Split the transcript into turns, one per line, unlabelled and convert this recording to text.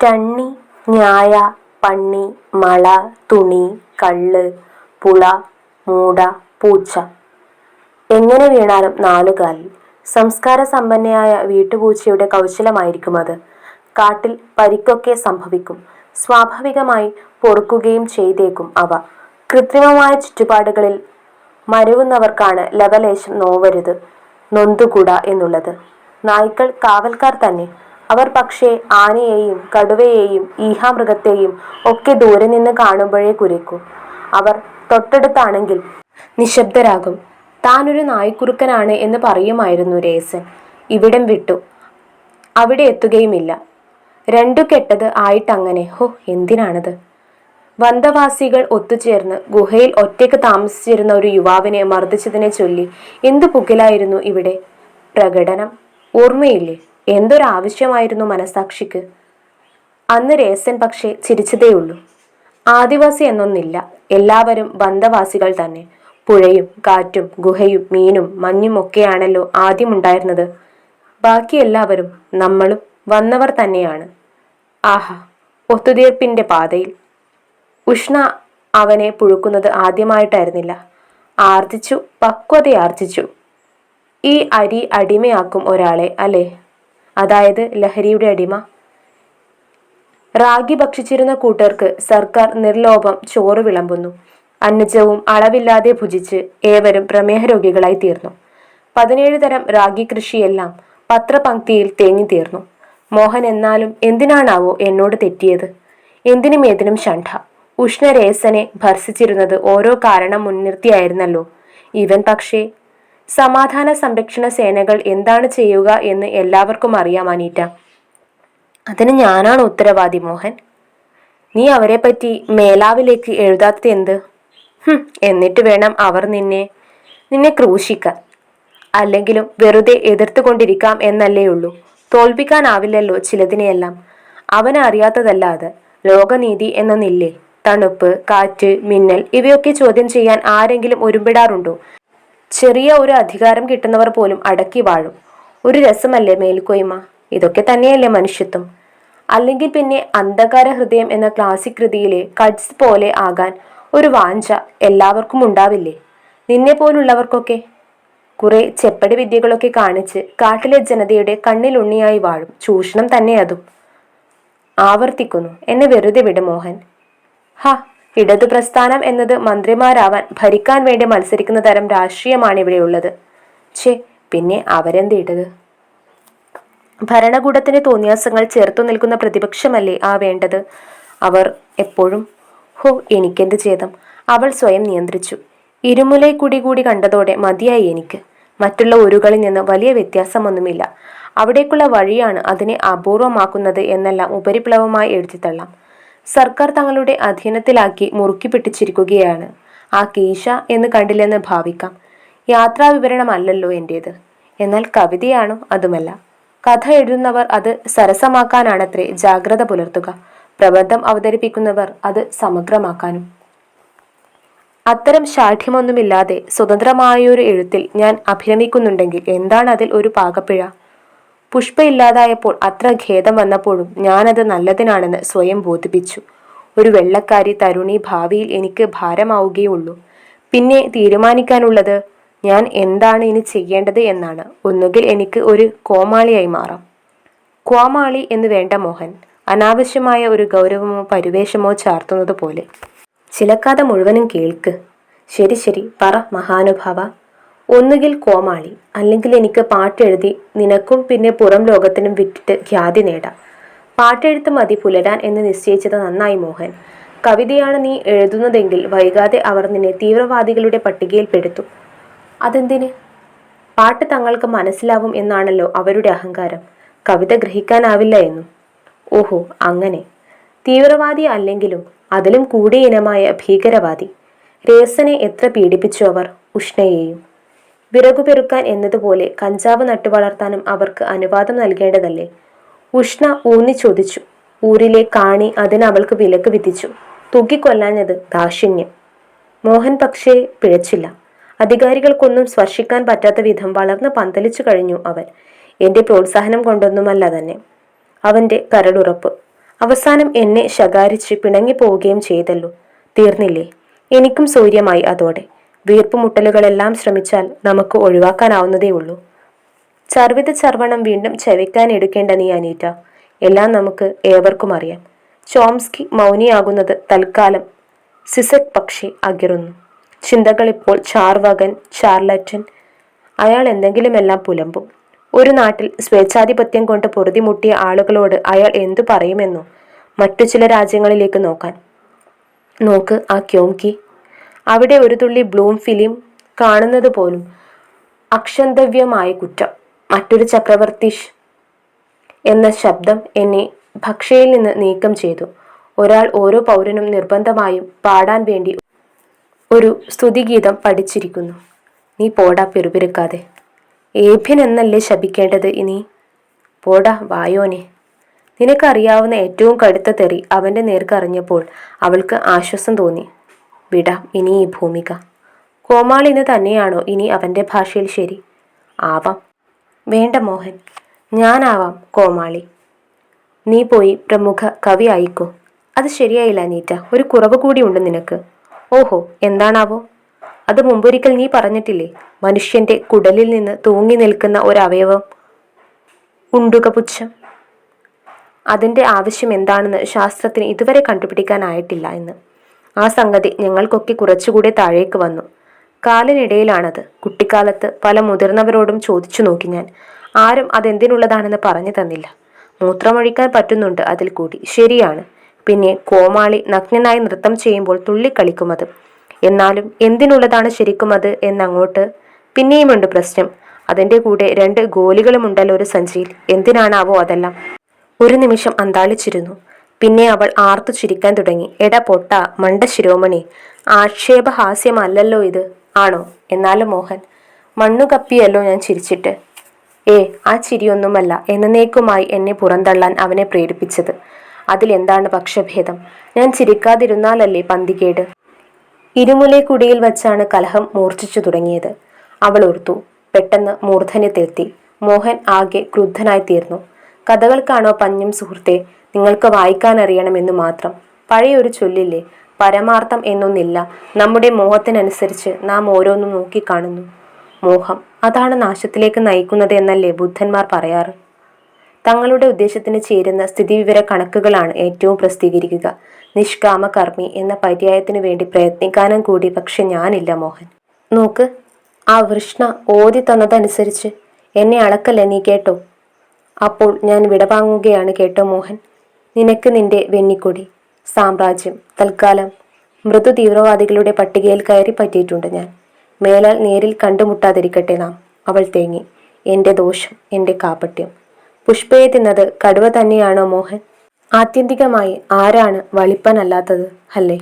ടണ്ണി, ഞായ, പണ്ണി, മള, തുണി, കള്ള്, പുള, മൂട, പൂച്ച. എങ്ങനെ വീണാലും നാലുകാലിൽ. സംസ്കാര സമ്പന്നയായ വീട്ടുപൂച്ചയുടെ കൗശലമായിരിക്കും അത്. കാട്ടിൽ പരിക്കൊക്കെ സംഭവിക്കും. സ്വാഭാവികമായി പൊറുക്കുകയും ചെയ്തേക്കും അവ. കൃത്രിമമായ ചുറ്റുപാടുകളിൽ മരുവുന്നവർക്കാണ് ലവലേശം നോവരുത്, നൊന്തുകൂടാ എന്നുള്ളത്. നായ്ക്കൾ കാവൽക്കാർ തന്നെ. അവർ പക്ഷേ ആനയെയും കടുവയെയും ഈഹാമൃഗത്തെയും ഒക്കെ ദൂരെ നിന്ന് കാണുമ്പോഴേ കുരയ്ക്കൂ. അവർ തൊട്ടടുത്താണെങ്കിൽ നിശബ്ദരാകും. താനൊരു നായ്ക്കുറുക്കനാണ് എന്ന് പറയുമായിരുന്നു രേസൻ. ഇവിടം വിട്ടു അവിടെ എത്തുകയുമില്ല. രണ്ടു കെട്ടത് ആയിട്ടങ്ങനെ. ഹോ, എന്തിനാണത്? വന്തവാസികൾ ഒത്തുചേർന്ന് ഗുഹയിൽ ഒറ്റയ്ക്ക് താമസിച്ചിരുന്ന ഒരു യുവാവിനെ മർദ്ദിച്ചതിനെ ചൊല്ലി എന്തു പുകിലായിരുന്നു ഇവിടെ. പ്രകടനം ഓർമ്മയില്ലേ? എന്തൊരാവശ്യമായിരുന്നു മനസാക്ഷിക്ക്? അന്ന് രേസൻ പക്ഷേ ചിരിച്ചതേയുള്ളൂ. ആദിവാസി എന്നൊന്നില്ല, എല്ലാവരും ബന്ധവാസികൾ തന്നെ. പുഴയും കാറ്റും ഗുഹയും മീനും മഞ്ഞും ഒക്കെയാണല്ലോ ആദ്യമുണ്ടായിരുന്നത്. ബാക്കി എല്ലാവരും നമ്മളും വന്നവർ തന്നെയാണ്. ആഹാ, ഒത്തുതീർപ്പിന്റെ പാതയിൽ. ഉഷ്ണ അവനെ പുഴുക്കുന്നത് ആദ്യമായിട്ടായിരുന്നില്ല. ആർജിച്ചു, പക്വതയാർജിച്ചു. ഈ അരി അടിമയാക്കും ഒരാളെ, അല്ലേ? അതായത് ലഹരിയുടെ അടിമ. റാഗി ഭക്ഷിച്ചിരുന്ന കൂട്ടർക്ക് സർക്കാർ നിർലോഭം ചോറ് വിളമ്പുന്നു. അന്നജവും അളവില്ലാതെ ഭുജിച്ച് ഏവരും പ്രമേഹ രോഗികളായി തീർന്നു. 17 തരം റാഗി കൃഷിയെല്ലാം പത്രപംക്തിയിൽ തേങ്ങി തീർന്നു. മോഹൻ എന്നാലും എന്തിനാണാവോ എന്നോട് തെറ്റിയത്? എന്തിനും ഏതിനും ഷണ്ഠ. ഉഷ്ണരേസനെ ഭർസിച്ചിരുന്നത് ഓരോ കാരണം മുൻനിർത്തിയായിരുന്നല്ലോ. ഇവൻ പക്ഷേ സമാധാന സംരക്ഷണ സേനകൾ എന്താണ് ചെയ്യുക എന്ന് എല്ലാവർക്കും അറിയാം അനീറ്റ. അതിന് ഞാനാണ് ഉത്തരവാദി മോഹൻ. നീ അവരെപ്പറ്റി മേലാവിലേക്ക് എഴുതാത്തത് എന്ത്? എന്നിട്ട് വേണം അവർ നിന്നെ ക്രൂശിക്കാൻ. അല്ലെങ്കിലും വെറുതെ എതിർത്തുകൊണ്ടിരിക്കാം എന്നല്ലേ ഉള്ളൂ. തോൽപ്പിക്കാനാവില്ലല്ലോ ചിലതിനെയെല്ലാം. അവന് അറിയാത്തതല്ല അത്. ലോകനീതി എന്നൊന്നില്ലേ? തണുപ്പ്, കാറ്റ്, മിന്നൽ ഇവയൊക്കെ ചോദ്യം ചെയ്യാൻ ആരെങ്കിലും ഒരുമ്പിടാറുണ്ടോ? ചെറിയ ഒരു അധികാരം കിട്ടുന്നവർ പോലും അടക്കി വാഴും. ഒരു രസമല്ലേ മേൽക്കോയ്മ? ഇതൊക്കെ തന്നെയല്ലേ മനുഷ്യത്വം? അല്ലെങ്കിൽ പിന്നെ അന്ധകാര ഹൃദയം എന്ന ക്ലാസിക് കൃതിയിലെ കട്സ് പോലെ ആകാൻ ഒരു വാഞ്ച എല്ലാവർക്കും ഉണ്ടാവില്ലേ? നിന്നെ പോലുള്ളവർക്കൊക്കെ. കുറെ ചെപ്പടി വിദ്യകളൊക്കെ കാണിച്ച് കാട്ടിലെ ജനതയുടെ കണ്ണിലുണ്ണിയായി വാഴും. ചൂഷണം തന്നെ അതും. ആവർത്തിക്കുന്നു, എന്നെ വെറുതെ വിട് മോഹൻ. ഇടതു പ്രസ്ഥാനം എന്നത് മന്ത്രിമാരാവാൻ ഭരിക്കാൻ വേണ്ടി മത്സരിക്കുന്ന തരം രാഷ്ട്രീയമാണ് ഇവിടെയുള്ളത്. പിന്നെ അവരെന്ത് ഇടത്? ഭരണകൂടത്തിന്റെ തോന്നിയാസങ്ങൾ ചേർത്തു നിൽക്കുന്ന പ്രതിപക്ഷമല്ലേ ആ വേണ്ടത്? അവർ എപ്പോഴും എനിക്കെന്ത് ഛേദം? അവൾ സ്വയം നിയന്ത്രിച്ചു. ഇരുമുലൈ കൂടി കണ്ടതോടെ മതിയായി എനിക്ക്. മറ്റുള്ള ഊരുകളിൽ നിന്ന് വലിയ വ്യത്യാസമൊന്നുമില്ല. അവിടേക്കുള്ള വഴിയാണ് അതിനെ അപൂർവമാക്കുന്നത് എന്നെല്ലാം ഉപരിപ്ലവമായി എഴുതിത്തള്ളാം. സർക്കാർ തങ്ങളുടെ അധീനത്തിലാക്കി മുറുക്കി പിടിച്ചിരിക്കുകയാണ്. ആ കീശ എന്ന് കണ്ടില്ലെന്ന് ഭാവിക്കാം. യാത്രാവിവരണമല്ലല്ലോ എൻ്റേത്. എന്നാൽ കവിതയാണോ? അതുമല്ല. കഥ എഴുതുന്നവർ അത് സരസമാക്കാനാണത്രേ ജാഗ്രത പുലർത്തുക. പ്രബന്ധം അവതരിപ്പിക്കുന്നവർ അത് സമഗ്രമാക്കാനും. അത്തരം ശാഠ്യമൊന്നുമില്ലാതെ സ്വതന്ത്രമായൊരു എഴുത്തിൽ ഞാൻ അഭിരമിക്കുന്നുണ്ടെങ്കിൽ എന്താണ് അതിൽ ഒരു പാകപ്പിഴ? പുഷ്പ ഇല്ലാതായപ്പോൾ അത്ര ഖേദം വന്നപ്പോഴും ഞാനത് നല്ലതിനാണെന്ന് സ്വയം ബോധിപ്പിച്ചു. ഒരു വെള്ളക്കാരി തരുണി ഭാവിയിൽ എനിക്ക് ഭാരമാവുകയുള്ളൂ. പിന്നെ തീരുമാനിക്കാനുള്ളത് ഞാൻ എന്താണ് ഇനി ചെയ്യേണ്ടത് എന്നാണ്. ഒന്നുകിൽ എനിക്ക് ഒരു കോമാളിയായി മാറാം. കോമാളി എന്ന് വേണ്ട മോഹൻ. അനാവശ്യമായ ഒരു ഗൗരവമോ പരിവേഷമോ ചാർത്തുന്നത് പോലെ. ചിലക്കാതെ മുഴുവനും കേൾക്ക്. ശരി പറ മഹാനുഭാവ. ഒന്നുകിൽ കോമാളി, അല്ലെങ്കിൽ എനിക്ക് പാട്ടെഴുതി നിനക്കും പിന്നെ പുറം ലോകത്തിനും വിറ്റിട്ട് ഖ്യാതി നേടാം. പാട്ടെഴുത്ത് മതി പുലരാൻ എന്ന് നിശ്ചയിച്ചത് നന്നായി മോഹൻ. കവിതയാണ് നീ എഴുതുന്നതെങ്കിൽ വൈകാതെ അവർ നിന്നെ തീവ്രവാദികളുടെ പട്ടികയിൽ പെടുത്തും. അതെന്തിന്? പാട്ട് തങ്ങൾക്ക് മനസ്സിലാവും എന്നാണല്ലോ അവരുടെ അഹങ്കാരം. കവിത ഗ്രഹിക്കാനാവില്ല എന്നും. ഓഹോ, അങ്ങനെ. തീവ്രവാദി അല്ലെങ്കിലും അതിലും കൂടിയ ഇനമായ ഭീകരവാദി. രേസനെ എത്ര പീഡിപ്പിച്ചു അവർ, ഉഷ്ണയെയും. വിറകുപെറുക്കാൻ എന്നതുപോലെ കഞ്ചാവ് നട്ടുവളർത്താനും അവർക്ക് അനുവാദം നൽകേണ്ടതല്ലേ? ഉഷ്ണ ഊന്നി ചോദിച്ചു. ഊരിലെ കാണി അതിന് അവൾക്ക് വിലക്ക് വിധിച്ചു. തൂക്കിക്കൊല്ലാഞ്ഞത് ദാക്ഷിണ്യം. മോഹൻ പക്ഷേ പിഴച്ചില്ല. അധികാരികൾക്കൊന്നും സ്പർശിക്കാൻ പറ്റാത്ത വിധം വളർന്ന് പന്തലിച്ചു കഴിഞ്ഞു അവൻ. എന്റെ പ്രോത്സാഹനം കൊണ്ടൊന്നുമല്ല തന്നെ. അവന്റെ കരടുറപ്പ്. അവസാനം എന്നെ ശകാരിച്ച് പിണങ്ങിപ്പോവുകയും ചെയ്തല്ലോ. തീർന്നില്ലേ? എനിക്കും സൗര്യമായി അതോടെ. വീർപ്പുമുട്ടലുകളെല്ലാം ശ്രമിച്ചാൽ നമുക്ക് ഒഴിവാക്കാനാവുന്നതേ ഉള്ളൂ. ചർവിത ചർവണം വീണ്ടും ചവിക്കാൻ എടുക്കേണ്ട നീ അനീറ്റ. എല്ലാം നമുക്ക് ഏവർക്കും അറിയാം. ചോംസ്കി മൗനിയാകുന്നത് തൽക്കാലം. സിസക് പക്ഷേ അകിറുന്നു. ചിന്തകളിപ്പോൾ ചാർവാകൻ, ചാർലറ്റൻ. അയാൾ എന്തെങ്കിലുമെല്ലാം പുലമ്പും. ഒരു നാട്ടിൽ സ്വേച്ഛാധിപത്യം കൊണ്ട് പൊറുതിമുട്ടിയ ആളുകളോട് അയാൾ എന്തു പറയുമെന്നോ? മറ്റു ചില രാജ്യങ്ങളിലേക്ക് നോക്കാൻ. നോക്ക് ആ ക്യോംകി. അവിടെ ഒരു തുള്ളി ബ്ലൂം ഫിലിം കാണുന്നത് പോലും അക്ഷന്തവ്യമായ കുറ്റം. മറ്റൊരു ചക്രവർത്തിഷ് എന്ന ശബ്ദം എന്നെ ഭക്ഷയിൽ നിന്ന് നീക്കം ചെയ്തു. ഒരാൾ ഓരോ പൗരനും നിർബന്ധമായും പാടാൻ വേണ്ടി ഒരു സ്തുതിഗീതം പഠിച്ചിരിക്കുന്നു. നീ പോടാ പിറുപിറുക്കാതെ. ഏഭ്യൻ എന്നല്ലേ ശപിക്കേണ്ടത് ഇനി? പോടാ വായോനെ. നിനക്കറിയാവുന്ന ഏറ്റവും കടുത്ത തെറി അവൻ്റെ നേർക്കറിഞ്ഞപ്പോൾ അവൾക്ക് ആശ്വാസം തോന്നി. വിടാം ഇനി ഈ ഭൂമിക. കോമാളിന്ന് തന്നെയാണോ ഇനി അവൻ്റെ ഭാഷയിൽ ശരി? ആവാം. വേണ്ട മോഹൻ, ഞാനാവാം കോമാളി. നീ പോയി പ്രമുഖ കവി ആയിക്കോ. അത് ശരിയായില്ല അനീറ്റ. ഒരു കുറവ് കൂടിയുണ്ട് നിനക്ക്. ഓഹോ, എന്താണാവോ? അത് മുമ്പൊരിക്കൽ നീ പറഞ്ഞിട്ടില്ലേ? മനുഷ്യന്റെ കുടലിൽ നിന്ന് തൂങ്ങി നിൽക്കുന്ന ഒരവയവം ഉണ്ടുകപുച്ഛം. അതിൻ്റെ ആവശ്യം എന്താണെന്ന് ശാസ്ത്രത്തിന് ഇതുവരെ കണ്ടുപിടിക്കാനായിട്ടില്ല എന്ന്. ആ സംഗതി ഞങ്ങൾക്കൊക്കെ കുറച്ചുകൂടെ താഴേക്ക് വന്നു. കാലിനിടയിലാണത്. കുട്ടിക്കാലത്ത് പല മുതിർന്നവരോടും ചോദിച്ചു നോക്കി ഞാൻ. ആരും അതെന്തിനുള്ളതാണെന്ന് പറഞ്ഞു തന്നില്ല. മൂത്രമൊഴിക്കാൻ പറ്റുന്നുണ്ട് അതിൽ കൂടി, ശരിയാണ്. പിന്നെ കോമാളി നഗ്നനായി നൃത്തം ചെയ്യുമ്പോൾ തുള്ളിക്കളിക്കുമത്. എന്നാലും എന്തിനുള്ളതാണ് ശരിക്കും അത് എന്നങ്ങോട്ട്. പിന്നെയുമുണ്ട് പ്രശ്നം. അതിൻ്റെ കൂടെ 2 ഗോലികളുമുണ്ടല്ലോ ഒരു സഞ്ചിയിൽ. എന്തിനാണാവോ അതെല്ലാം? ഒരു നിമിഷം അന്താളിച്ചിരുന്നു. പിന്നെ അവൾ ആർത്തു ചിരിക്കാൻ തുടങ്ങി. എടാ പൊട്ട മണ്ട ശിരോമണി, ആക്ഷേപഹാസ്യമല്ലല്ലോ ഇത്. ആണോ? എന്നാലും മോഹൻ, മണ്ണു കപ്പിയല്ലോ ഞാൻ ചിരിച്ചിട്ട്. ആ ചിരിയൊന്നുമല്ല എന്നേക്കുമായി എന്നെ പുറന്തള്ളാൻ അവനെ പ്രേരിപ്പിച്ചത്. അതിലെന്താണ് പക്ഷഭേദം? ഞാൻ ചിരിക്കാതിരുന്നാലല്ലേ പന്തികേട്? ഇരുമുലക്കുടിയിൽ വച്ചാണ് കലഹം മൂർച്ഛിച്ചു തുടങ്ങിയത്. അവൾ ഓർത്തു. പെട്ടെന്ന് മൂർധന്യത്തെത്തി. മോഹൻ ആകെ ക്രുദ്ധനായി തീർന്നു. കഥകൾക്കാണോ പഞ്ഞം സുഹൃത്തെ? നിങ്ങൾക്ക് വായിക്കാനറിയണമെന്നു മാത്രം. പഴയൊരു ചൊല്ലില്ലേ, പരമാർത്ഥം എന്നൊന്നില്ല. നമ്മുടെ മോഹത്തിനനുസരിച്ച് നാം ഓരോന്നും നോക്കിക്കാണുന്നു. മോഹം അതാണ് നാശത്തിലേക്ക് നയിക്കുന്നത് എന്നല്ലേ ബുദ്ധന്മാർ പറയാറ്. തങ്ങളുടെ ഉദ്ദേശത്തിന് ചേരുന്ന സ്ഥിതിവിവര കണക്കുകളാണ് ഏറ്റവും പ്രസിദ്ധീകരിക്കുക. നിഷ്കാമകർമ്മി എന്ന പര്യായത്തിനു വേണ്ടി പ്രയത്നിക്കാനും കൂടി പക്ഷെ ഞാനില്ല മോഹൻ. നോക്ക്, ആ വൃഷ്ണ ഓതി തന്നതനുസരിച്ച് എന്നെ അളക്കല്ല നീ, കേട്ടോ? അപ്പോൾ ഞാൻ വിടവാങ്ങുകയാണ് കേട്ടോ മോഹൻ. നിനക്ക് നിന്റെ വെന്നിക്കൊടി സാമ്രാജ്യം തൽക്കാലം മൃദു തീവ്രവാദികളുടെ പട്ടികയിൽ കയറി പറ്റിയിട്ടുണ്ട് ഞാൻ. മേലാൽ നേരിൽ കണ്ടുമുട്ടാതിരിക്കട്ടെ നാം. അവൾ തേങ്ങി. എൻ്റെ ദോഷം, എൻ്റെ കാപട്യം. പുഷ്പയെ തിന്നത് കടുവ തന്നെയാണോ മോഹൻ? ആത്യന്തികമായി ആരാണ് വളിപ്പനല്ലാത്തത് അല്ലേ?